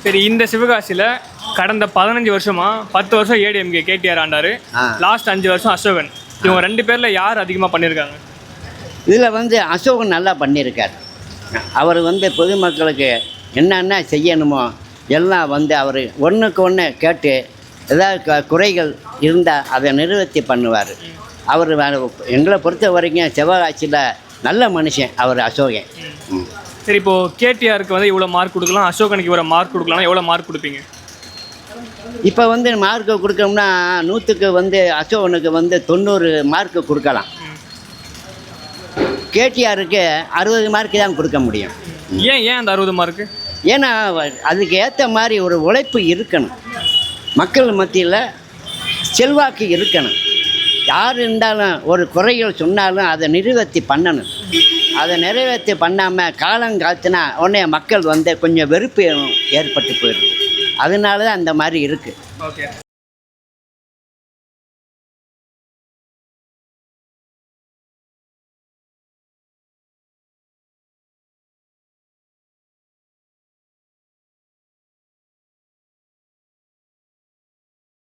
சரி, இந்த சிவகாசியில் கடந்த 15 வருஷமா 10 வருஷம் ஏடிஎம்கே கேடிஆர் ஆண்டாரு, லாஸ்ட் 5 வருஷம் அசோகன். இவங்க 2 பேரில் யார் அதிகமாக பண்ணியிருக்காங்க? இதில் அசோகன் நல்லா பண்ணியிருக்கார். அவர் பொதுமக்களுக்கு என்னென்ன செய்யணுமோ எல்லாம் அவர் ஒன்றுக்கு ஒன்று கேட்டு ஏதாவது குறைகள் இருந்தால் அதை நிறுவத்தி பண்ணுவார். அவர் எங்களை பொறுத்த வரைக்கும் சிவகாசியில் நல்ல மனுஷன் அவர் அசோகன். சரி, இப்போது கேடிஆருக்கு இவ்வளோ மார்க் கொடுக்கலாம், அசோகனுக்கு இவ்வளோ மார்க் கொடுக்கலாம்னா எவ்வளோ மார்க் கொடுப்பீங்க? இப்போ மார்க்கு கொடுக்கணும்னா 100க்கு அசோகனுக்கு 90 மார்க்கு கொடுக்கலாம். கேடிஆருக்கு 60 மார்க்கு தான் கொடுக்க முடியும். ஏன் அந்த 60 மார்க்கு? ஏன்னா அதுக்கு ஏற்ற மாதிரி ஒரு உழைப்பு இருக்கணும், மக்கள் மத்தியில் செல்வாக்கு இருக்கணும். யார் இருந்தாலும் ஒரு குறைகள் சொன்னாலும் அதை நிறைவேற்றி பண்ணணும். அதை நிறைவேற்றி பண்ணாமல் காலங்காத்தினா உடனே மக்கள் கொஞ்சம் வெறுப்பு ஏற்பட்டு போயிடுது. அதனால தான் அந்த மாதிரி இருக்குது. ஓகே.